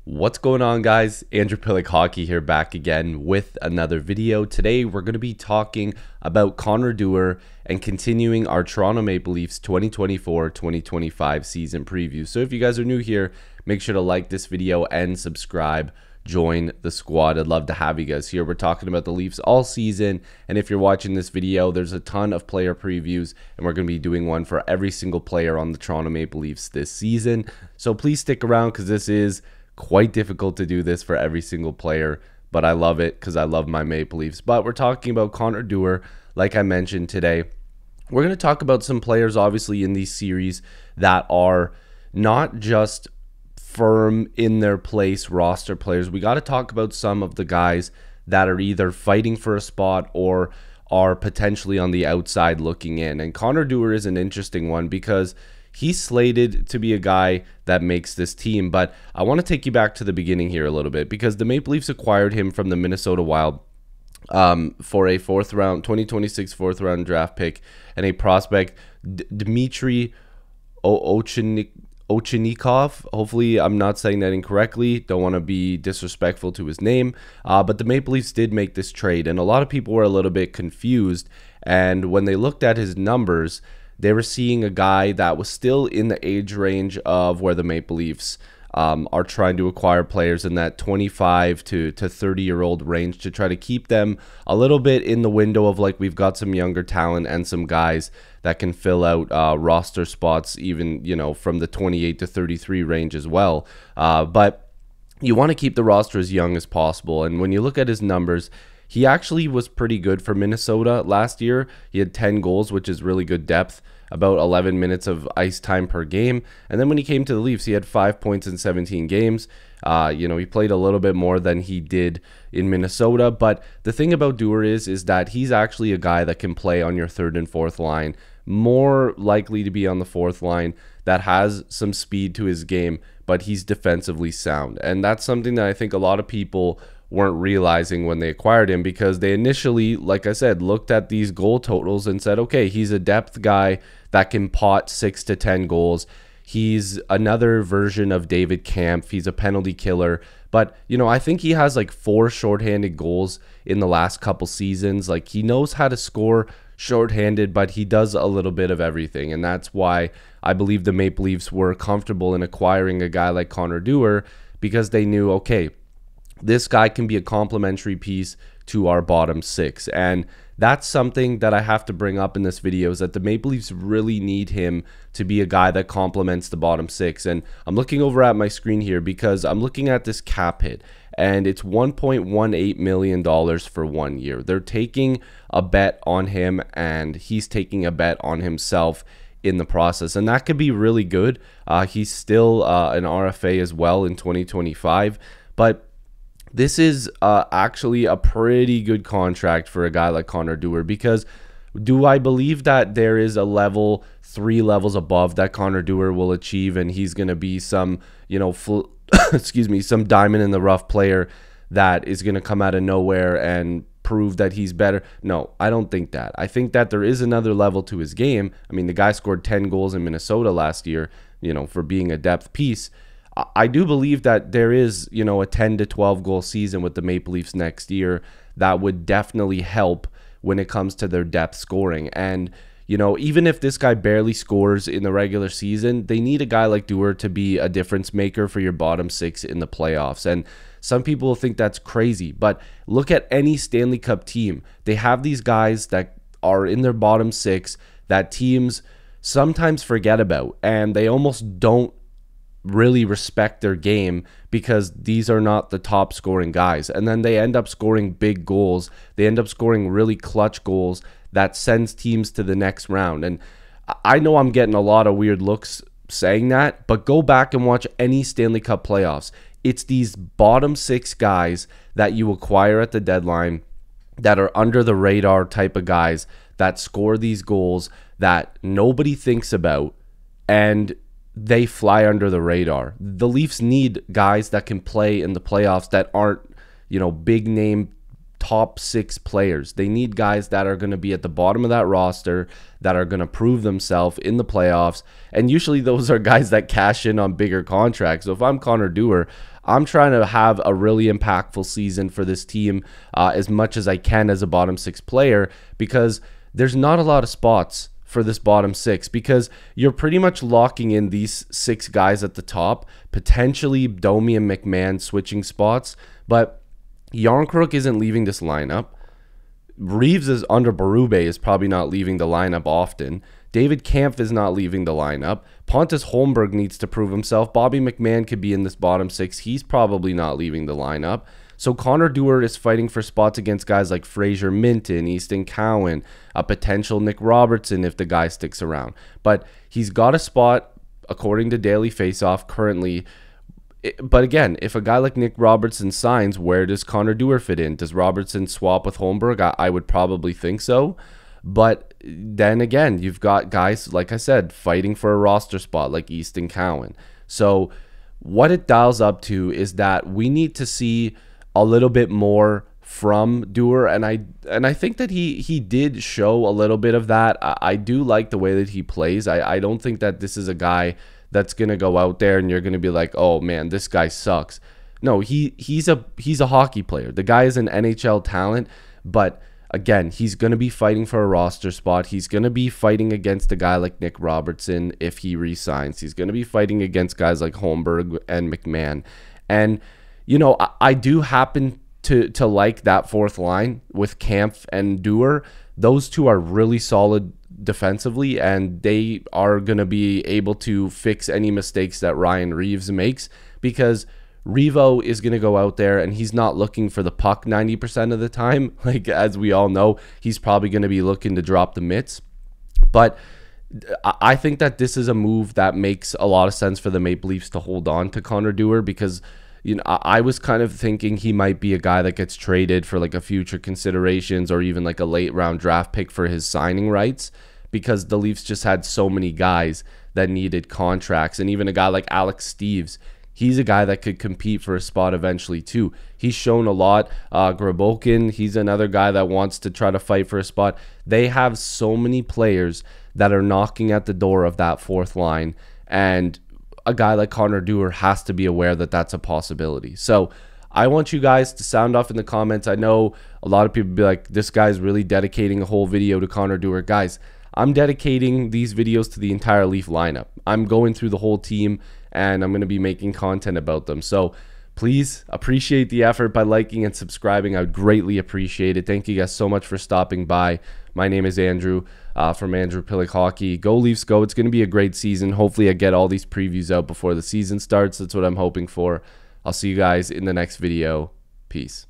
What's going on, guys? Andrew Piluk Hockey here, back again with another video. Today we're going to be talking about Connor Dewar and continuing our Toronto Maple Leafs 2024-2025 season preview. So if you guys are new here, make sure to like this video and subscribe. Join the squad. I'd love to have you guys here. We're talking about the Leafs all season, and if you're watching this video, there's a ton of player previews, and we're going to be doing one for every single player on the Toronto Maple Leafs this season. So please stick around, because this is quite difficult to do this for every single player, but I love it because I love my Maple Leafs. But we're talking about Connor Dewar, like I mentioned today. We're going to talk about some players, obviously, in these series that are not just firm in their place roster players. We got to talk about some of the guys that are either fighting for a spot or are potentially on the outside looking in. And Connor Dewar is an interesting one because he's slated to be a guy that makes this team. But I want to take you back to the beginning here a little bit, because the Maple Leafs acquired him from the Minnesota Wild for a 2026 fourth round draft pick and a prospect, Dmitry Ochenikov. Hopefully I'm not saying that incorrectly. Don't want to be disrespectful to his name. But the Maple Leafs did make this trade, and a lot of people were a little bit confused. And when they looked at his numbers, they were seeing a guy that was still in the age range of where the Maple Leafs are trying to acquire players in that 25 to 30-year-old range, to try to keep them a little bit in the window of, like, we've got some younger talent and some guys that can fill out roster spots, even, you know, from the 28 to 33 range as well. But you want to keep the roster as young as possible. And when you look at his numbers, he actually was pretty good for Minnesota last year. He had 10 goals, which is really good depth, about 11 minutes of ice time per game. And then when he came to the Leafs, he had 5 points in 17 games. He played a little bit more than he did in Minnesota. But the thing about Dewar is that he's actually a guy that can play on your third and fourth line, more likely to be on the fourth line, that has some speed to his game, but he's defensively sound. And that's something that I think a lot of people weren't realizing when they acquired him, because they initially, like I said, looked at these goal totals and said, okay, he's a depth guy that can pot 6 to 10 goals. He's another version of David Kampf. He's a penalty killer. But, I think he has like 4 shorthanded goals in the last couple seasons. Like, he knows how to score shorthanded, but he does a little bit of everything. And that's why I believe the Maple Leafs were comfortable in acquiring a guy like Connor Dewar, because they knew, okay, this guy can be a complementary piece to our bottom six. And that's something that I have to bring up in this video, is that the Maple Leafs really need him to be a guy that complements the bottom six. And I'm looking over at my screen here because I'm looking at this cap hit, and it's $1.18 million for 1 year. They're taking a bet on him, and he's taking a bet on himself in the process, and that could be really good. He's still an RFA as well in 2025, but this is actually a pretty good contract for a guy like Connor Dewar, because do I believe that there is a level 3 levels above that Connor Dewar will achieve, and he's going to be some, some diamond in the rough player that is going to come out of nowhere and prove that he's better? No, I don't think that. I think that there is another level to his game. I mean, the guy scored 10 goals in Minnesota last year, for being a depth piece. I do believe that there is, a 10 to 12 goal season with the Maple Leafs next year that would definitely help when it comes to their depth scoring. And, even if this guy barely scores in the regular season, they need a guy like Dewar to be a difference maker for your bottom six in the playoffs. And some people think that's crazy, but look at any Stanley Cup team. They have these guys that are in their bottom six that teams sometimes forget about, and they almost don't really respect their game because these are not the top scoring guys. And then they end up scoring big goals. They end up scoring really clutch goals that sends teams to the next round. And I know I'm getting a lot of weird looks saying that, but go back and watch any Stanley Cup playoffs. It's these bottom six guys that you acquire at the deadline that are under the radar type of guys that score these goals that nobody thinks about, and they fly under the radar. The Leafs need guys that can play in the playoffs that aren't, big name top 6 players. They need guys that are going to be at the bottom of that roster, that are going to prove themselves in the playoffs. And usually those are guys that cash in on bigger contracts. So if I'm Connor Dewar, I'm trying to have a really impactful season for this team as much as I can as a bottom 6 player, because there's not a lot of spots for this bottom 6, because you're pretty much locking in these 6 guys at the top, potentially Domi and McMahon switching spots, but Yarncrook isn't leaving this lineup. Reeves is under Berube is probably not leaving the lineup often. David Kampf is not leaving the lineup. Pontus Holmberg needs to prove himself. Bobby McMahon could be in this bottom 6. He's probably not leaving the lineup. So Connor Dewar is fighting for spots against guys like Fraser Minton, Easton Cowan, a potential Nick Robertson if the guy sticks around. But he's got a spot, according to Daily Faceoff, currently. But again, if a guy like Nick Robertson signs, where does Connor Dewar fit in? Does Robertson swap with Holmberg? I would probably think so. But then again, you've got guys, like I said, fighting for a roster spot like Easton Cowan. So what it dials up to is that we need to see a little bit more from Dewar, and I think that he did show a little bit of that. I do like the way that he plays. I don't think that this is a guy that's gonna go out there and you're gonna be like, oh man, this guy sucks. No, he's a hockey player. The guy is an NHL talent, but again, he's going to be fighting for a roster spot. He's going to be fighting against a guy like Nick Robertson if he resigns. He's going to be fighting against guys like Holmberg and McMahon. And, you know, I do happen to like that fourth line with Kampf and Dewar. Those two are really solid defensively, and they are going to be able to fix any mistakes that Ryan Reeves makes, because Revo is going to go out there and he's not looking for the puck 90% of the time. Like, as we all know, he's probably going to be looking to drop the mitts. But I think that this is a move that makes a lot of sense for the Maple Leafs to hold on to Connor Dewar, because, you know, I was kind of thinking he might be a guy that gets traded for like a future considerations or even like a late round draft pick for his signing rights, because the Leafs just had so many guys that needed contracts. And even a guy like Alex Steeves, he's a guy that could compete for a spot eventually too. He's shown a lot. Grabokin, he's another guy that wants to try to fight for a spot. They have so many players that are knocking at the door of that fourth line, and a guy like Connor Dewar has to be aware that that's a possibility. So I want you guys to sound off in the comments. I know a lot of people be like, this guy's really dedicating a whole video to Connor Dewar. Guys, I'm dedicating these videos to the entire Leaf lineup. I'm going through the whole team, and I'm going to be making content about them. So please appreciate the effort by liking and subscribing. I would greatly appreciate it. Thank you guys so much for stopping by. My name is Andrew from Andrew Piluk Hockey. Go Leafs, go. It's going to be a great season. Hopefully I get all these previews out before the season starts. That's what I'm hoping for. I'll see you guys in the next video. Peace.